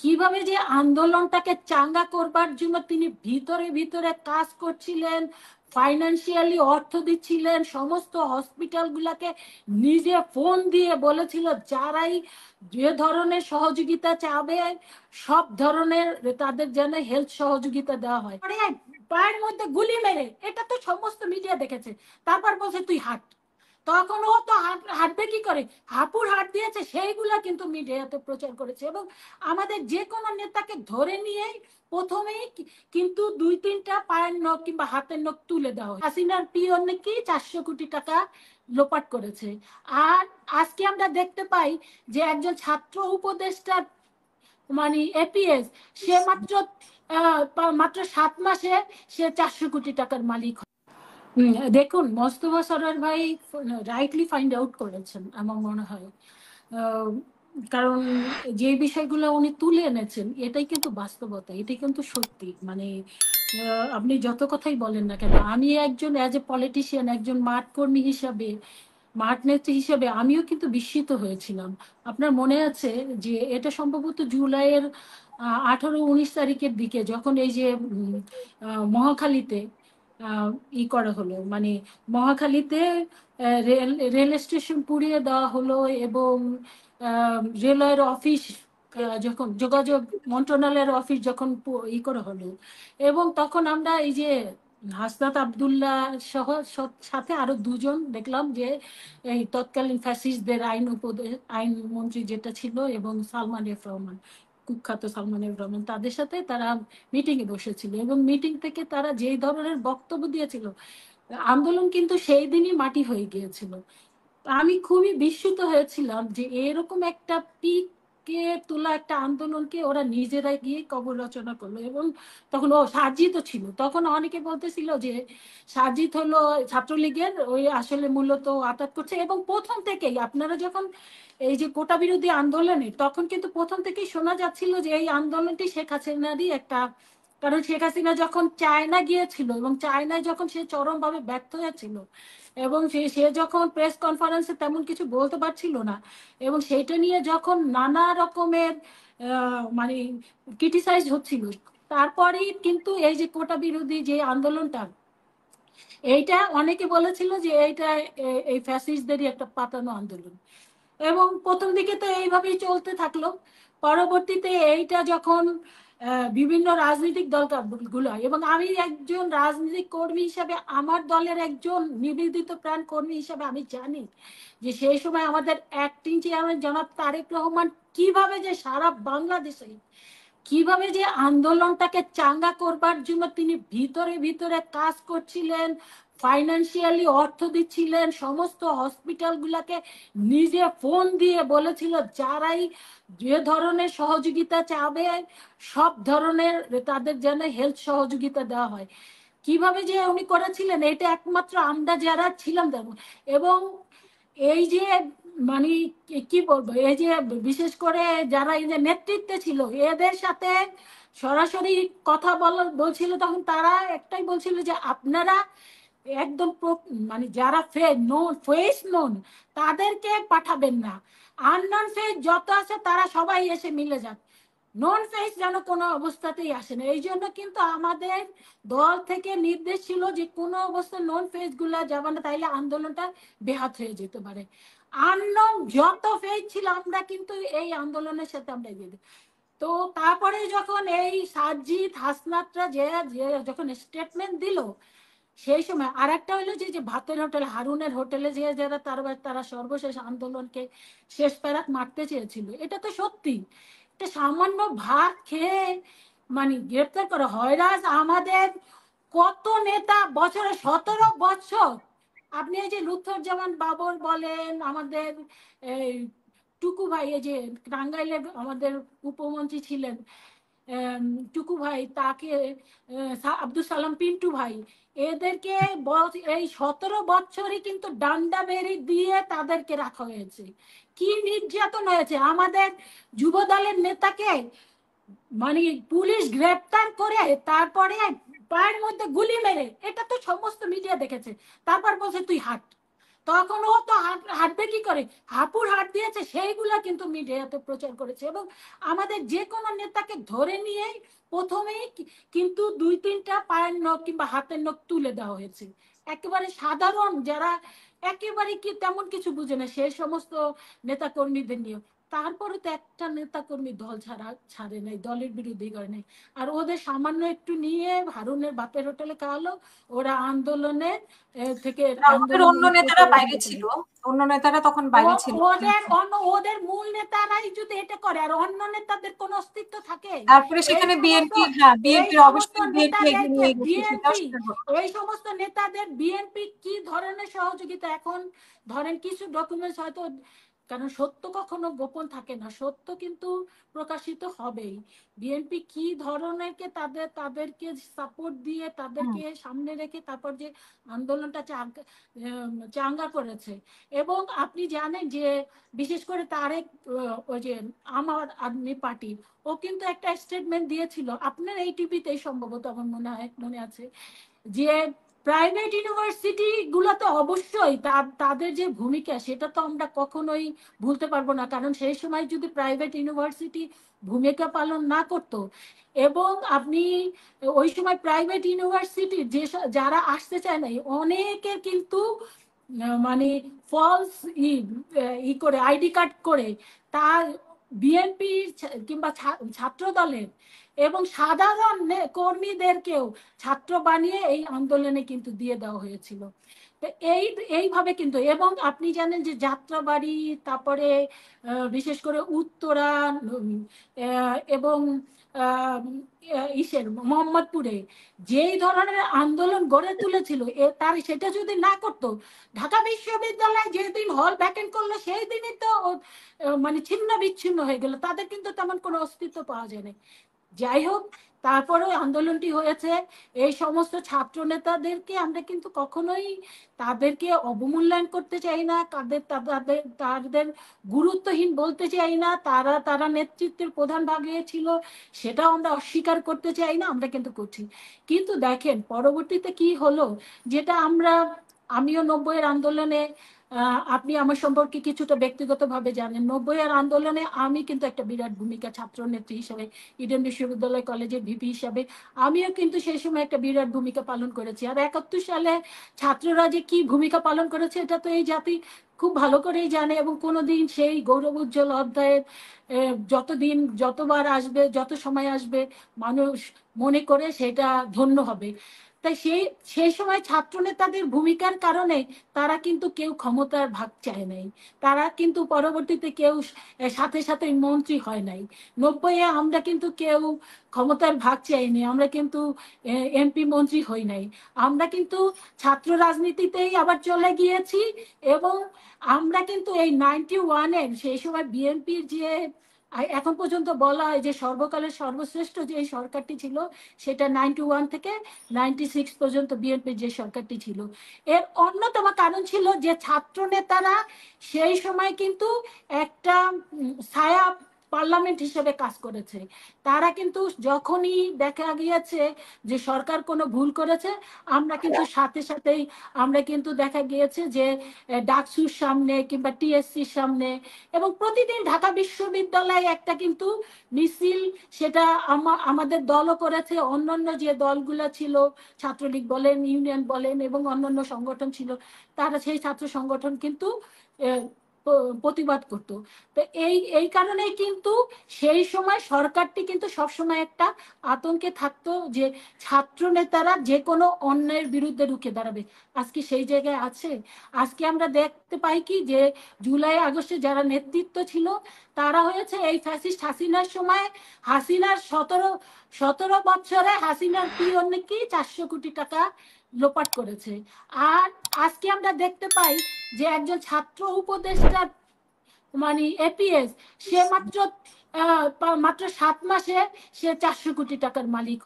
কিভাবে যে আন্দোলনটাকে চাঙ্গা করবার জন্য তিনি ভিতরে ভিতরে কাজ করছিলেন, ফাইন্যান্সিয়ালি অর্থ দিচ্ছিলেন, সমস্ত হসপিটালগুলোকে নিজে ফোন দিয়ে বলেছিল যারাই যে ধরনের সহযোগিতা চাবে সব ধরনের তাদের যেন হেলথ সহযোগিতা দেওয়া হয়। পায়ের মধ্যে গুলি মেরে, এটা তো সমস্ত মিডিয়া দেখেছে। তারপর বলছে তুই হাট। তখন ও তো হাঁটবে কি করে, হাপুর হাট দিয়েছে সেইগুলা কিন্তু মিডিয়াতে প্রচার করেছে। এবং আমাদের যে কোনো নেতাকে ধরে নিয়েই প্রথমেই কিন্তু 2-3টা পায়ের নখ কিংবা হাতের নখ তুলে দেওয়া হয়। হাসিনার পিয়ন নাকি 400 কোটি টাকা লোপাট করেছে। আর আজকে আমরা দেখতে পাই যে একজন ছাত্র উপদেষ্টা মানে এপিএস, সে মাত্র 7 মাসে সে 400 কোটি টাকার মালিক। দেখুন, মোস্তফা সরোয়ার ভাই রাইটলি ফাইন্ড আউট করেছেন আমার মনে হয়। কারণ যে বিষয়গুলো উনি তুলে এনেছেন এটাই কিন্তু বাস্তবতা, এটাই কিন্তু সত্যি। মানে আপনি যত কথাই বলেন না কেন, আমি একজন অ্যাজ এ পলিটিশিয়ান, একজন মাঠ কর্মী হিসাবে, মাঠ নেত্রী হিসেবে আমিও কিন্তু বিস্মিত হয়েছিলাম। আপনার মনে আছে যে এটা সম্ভবত জুলাইয়ের 18-19 তারিখের দিকে, যখন এই যে মহাখালীতে ই করা হলো, মানে মহাখালীতে রেল স্টেশন পুড়িয়ে দেওয়া হলো এবং রেলওয়ের অফিস, যখন যোগাযোগ মন্ত্রণালয়ের অফিস যখন ই করা হলো, এবং তখন আমরা এই যে হাসনাত আবদুল্লাহ সহ সাথে আরো 2জন দেখলাম যে এই তৎকালীন ফ্যাসিস্টদের আইনমন্ত্রী যেটা ছিল এবং সালমান এফ রহমান, কুখ্যাত সালমান এফ রহমান, তাদের সাথে তারা মিটিং এ বসেছিল এবং মিটিং থেকে তারা যেই ধরনের বক্তব্য দিয়েছিল, আন্দোলন কিন্তু সেই দিনই মাটি হয়ে গিয়েছিল। আমি খুবই বিস্মিত হয়েছিলাম যে এরকম একটা পিকে তোলা একটা আন্দোলনকে ওরা নিজেরাই গিয়ে কবর রচনা করলো। এবং তখন ও সাজিদ ছিল, তখন অনেকে বলতেছিল যে সাজিদ হলো ছাত্রলীগের, ওই আসলে মূলত আটাক করছে। এবং প্রথম থেকেই আপনারা যখন এই যে কোটা বিরোধী আন্দোলনে, তখন কিন্তু প্রথম থেকেই শোনা যাচ্ছিল যে এই আন্দোলনটি শেখ হাসিনারই একটা, কারণ শেখ হাসিনা যখন চায়না গিয়েছিল এবং চায়নায় যখন সে চরমভাবে ব্যর্থ হয়েছিল এবং সে যখন প্রেস কনফারেন্সে তেমন কিছু বলতে পারছিল না, এবং সেইটা নিয়ে যখন নানা রকমের মানে ক্রিটিসাইজ হচ্ছিল, তারপরেই কিন্তু এই যে কোটা বিরোধী যে আন্দোলনটা, এইটা অনেকে বলেছিল যে এইটা এই ফ্যাসিস্টদেরই একটা পাতানো আন্দোলন। এবং প্রথম দিকে তো এইভাবেই চলতে থাকলো। পরবর্তীতে এইটা যখন বিভিন্ন রাজনৈতিক দলগুলো, এবং আমি একজন রাজনৈতিক কর্মী হিসাবে, আমার দলের একজন নিবেদিত প্রাণ কর্মী হিসাবে আমি জানি যে সেই সময় আমাদের অ্যাক্টিং চেয়ারম্যান জনাব তারেক রহমান কিভাবে যে সারা বাংলাদেশে কিভাবে যে আন্দোলনটাকে চাঙ্গা করবার জন্য তিনি ভিতরে ভিতরে কাজ করছিলেন, ফাইন্যান্সিয়ালি অর্থ দিচ্ছিলেন, সমস্ত হসপিটালগুলোকে নিজে ফোন দিয়ে বলেছিল যারাই যে ধরনের সহযোগিতা চাবে সব ধরনের তাদের যেন হেলথ সহযোগিতা দেওয়া হয়। কিভাবে যে উনি করেছিলেন এটা একমাত্র আমরা যারা ছিলাম দেব। এবং এই যে মানে কি বলবো, এই যে বিশেষ করে যারা এই যে নেতৃত্বে ছিল এদের সাথে সরাসরি কথা বলছিল, তখন তারা একটাই বলছিল যে আপনারা একদম মানে যারা ফেস নোন তাদেরকে পাঠাবেন না, আননন ফেস যত আছে তারা সবাই এসে মিলে যাক, নন ফেস যেন কোনো অবস্থাতেই আসে না। এই জন্য কিন্তু আমাদের দল থেকে নির্দেশ ছিল যে কোনো অবস্থায় নন ফেস গুলা যাবে না, তাইলে আন্দোলনটা বেহাত হয়ে যেতে পারে। আননন যত ফেস ছিল আমরা কিন্তু এই আন্দোলনের সাথে আমরা এগিয়ে দিই। তো তারপরে যখন এই সাজিদ হাসনাতরা যে যখন স্টেটমেন্ট দিল, সেই সময় আর একটা হলো যে ভাতের হোটেল হারুনের হোটেলে যে যারা তারা সর্বশেষ আন্দোলনকে শেষ প্যারাক মারতে চেয়েছিল, এটা তো সত্যি। এটা সামান্য ভাত খেয়ে মানে গ্রেপ্তার করা হয়। আমাদের কত নেতা বছরে 17 বছর, আপনি এই যে লুৎফুজ্জামান বাবর বলেন, আমাদের এই টুকু ভাই, এই যে টাঙ্গাইলের আমাদের উপমন্ত্রী ছিলেন টুকু ভাই, তাকে আব্দুল সালাম পিন্টু ভাই, এদেরকে এই 17 বছরই কিন্তু ডান্ডা বেরি দিয়ে তাদেরকে রাখা হয়েছে। কি নির্যাতন হয়েছে আমাদের যুব দলের নেতাকে, মানে পুলিশ গ্রেপ্তার করে তারপরে পায়ের মধ্যে গুলি মেরে, এটা তো সমস্ত মিডিয়া দেখেছে। তারপর বলছে তুই হাট। তখন ও তো হাঁটবে কি করে, হাঁপুর হাট দিয়েছে, সেইগুলা কিন্তু মিডিয়াতে প্রচার করেছে। এবং আমাদের যে কোনো নেতাকে ধরে নিয়েই প্রথমেই কিন্তু 2-3টা পায়ের নখ কিংবা হাতের নখ তুলে দেওয়া হয়েছে। একেবারে সাধারণ যারা একেবারে কি তেমন কিছু বুঝে না সেই সমস্ত নেতা কর্মীদের নিয়ে, তারপরে তো একটা নেতা কর্মী দল ছাড়ে নাই, দলের বিরোধী করে নাই। আর ওদের সামান্য একটু নিয়ে হারুনের বাপের হোটেলে খাওয়ালো, ওরা আন্দোলনে থেকে না, ওদের আন্দোলন অন্য নেতারা বাইরে ছিল, অন্য নেতারা তখন বাইরে ছিল। ওদের মূল নেতারাই যদি এটা করে, আর অন্য নেতাদের কোন অস্তিত্ব থাকে? তারপরে এই সেখানে সমস্ত বিএনপি, হ্যাঁ এই বিএনপির সমস্ত অবশ্যই বিএনপি এগিয়ে নেতাদেরকে নিয়ে গেছে, সেটাও বিএনপি স্বীকার করতে এই সমস্ত নেতাদের বিএনপি কি ধরনের সহযোগিতা, এখন ধরেন কিছু ডকুমেন্টস হয়তো, কারণ সত্য কখনো গোপন থাকে না, সত্য কিন্তু প্রকাশিত হবেই। বিএনপি কি ধরনের কে তাদেরকে সাপোর্ট দিয়ে হুম। তাদেরকে সামনে রেখে তারপর যে আন্দোলনটা চাঙ্গা করেছে। এবং আপনি জানেন যে বিশেষ করে তারেক, ওই যে আমার আদমি পার্টি, ও কিন্তু একটা স্টেটমেন্ট দিয়েছিল, আপনার এই টিভিতেই সম্ভবত আমার মনে আছে, যে প্রাইভেট ইউনিভার্সিটি গুলোতে অবশ্যই তাদের যে ভূমিকা সেটা তো আমরা কখনোই ভুলতে পারবো না, কারণ সেই সময় যদি প্রাইভেট ইউনিভার্সিটি ভূমিকা পালন না করতো, এবং আপনি ওই সময় প্রাইভেট ইউনিভার্সিটি যে যারা আসতে চায় নাই অনেকের কিন্তু মানে ফলস ই করে আইডি কার্ড করে তার বিএনপি কিংবা ছাত্র দলের এবং সাধারণ কর্মীদেরকেও ছাত্র বানিয়ে এই আন্দোলনে কিন্তু দিয়ে দেওয়া হয়েছিল। তো এইভাবে কিন্তু, এবং আপনি জানেন যে যাত্রাবাড়ি, তারপরে বিশেষ করে উত্তরা এবং ইসের মোহাম্মদপুরে যেই ধরনের আন্দোলন গড়ে তুলেছিল, তার সেটা যদি না করতো, ঢাকা বিশ্ববিদ্যালয় যেদিন হল ভ্যাকেন্ট করলো সেই দিনই তো মানে ছিন্ন বিচ্ছিন্ন হয়ে গেল, তাদের কিন্তু তেমন কোনো অস্তিত্ব পাওয়া যায় না। যাই হোক, তারপরে আন্দোলনটি হয়েছে। এই সমস্ত ছাত্র নেতাদেরকে আমরা কিন্তু কখনোই তাদেরকে অবমূল্যায়ন করতে চাই না, তাদের গুরুত্বহীন বলতে চাই না, তারা নেতৃত্বের প্রধান ভাগে ছিল সেটাও আমরা অস্বীকার করতে চাই না, আমরা কিন্তু করছি। কিন্তু দেখেন পরবর্তীতে কি হলো, যেটা আমিও 90-এর আন্দোলনে, আপনি আমার সম্পর্কে কিছুটা ব্যক্তিগতভাবে জানেন, 90-এর আন্দোলনে আমি কিন্তু একটা বিরাট ভূমিকা ছাত্র নেত্রী হিসেবে, ইডেন বিশ্ববিদ্যালয় কলেজের ভিপি হিসাবে আমিও কিন্তু সেই সময় একটা বিরাট ভূমিকা পালন করেছি। আর 71 সালে ছাত্ররা যে কি ভূমিকা পালন করেছে এটা তো এই জাতি খুব ভালো করেই জানে, এবং কোনোদিন সেই গৌরব উজ্জ্বল অধ্যায়ের যতদিন যতবার আসবে, যত সময় আসবে, মানুষ মনে করে সেটা ধন্য হবে। তাই সেই সময় ছাত্র নেতাদের ভূমিকার কারণে তারা কিন্তু কেউ ক্ষমতার ভাগ চায় নাই, তারা কিন্তু পরবর্তীতে কেউ সাথে সাথে মন্ত্রী হয় নাই। 90-এ আমরা কিন্তু কেউ ক্ষমতার ভাগ চাইনি, আমরা কিন্তু এমপি মন্ত্রী হই নাই, আমরা কিন্তু ছাত্র রাজনীতিতেই আবার চলে গিয়েছি। এবং আমরা কিন্তু এই 91-এর সেই সময় বিএনপির যে এখন পর্যন্ত বলা হয় যে সর্বকালের সর্বশ্রেষ্ঠ যে সরকারটি ছিল, সেটা 91 থেকে 96 পর্যন্ত বিএনপির যে সরকারটি ছিল, এর অন্যতম কারণ ছিল যে ছাত্র নেতারা সেই সময় কিন্তু একটা ছায়া পার্লামেন্ট হিসেবে কাজ করেছে। তারা কিন্তু যখনই দেখা গিয়েছে যে সরকার কোনো ভুল করেছে, আমরা কিন্তু সাথে সাথেই আমরা কিন্তু দেখা গিয়েছে যে ডাকসুর সামনে কিংবা টিএসসির সামনে, এবং প্রতিদিন ঢাকা বিশ্ববিদ্যালয়ে একটা কিন্তু মিছিল, সেটা আমাদের দলও করেছে, অন্যান্য যে দলগুলো ছিল, ছাত্রলীগ বলেন, ইউনিয়ন বলেন এবং অন্যান্য সংগঠন ছিল, তারা সেই ছাত্র সংগঠন কিন্তু প্রতিবাদ করতো। তো এই কারণেই কিন্তু সেই সময় সরকারটি কিন্তু সবসময় একটা আতঙ্কে থাকতো যে ছাত্র নেতারা যে কোনো অন্যায়ের বিরুদ্ধে রুখে দাঁড়াবে। আজকে সেই জায়গায় আছে? আজকে আমরা দেখতে পাই কি যে জুলাই আগস্টে যারা নেতৃত্ব ছিল তারা হয়েছে এই ফ্যাসিস্ট হাসিনার সময়, হাসিনার 17 বছরে হাসিনার পিয়ন নাকি 400 কোটি টাকা লোপাট করেছে। আর আজকে আমরা দেখতে পাই যে একজন ছাত্র উপদেষ্টা মানে এপিএস, সে মাত্র 7 মাসে সে 400 কোটি টাকার মালিক।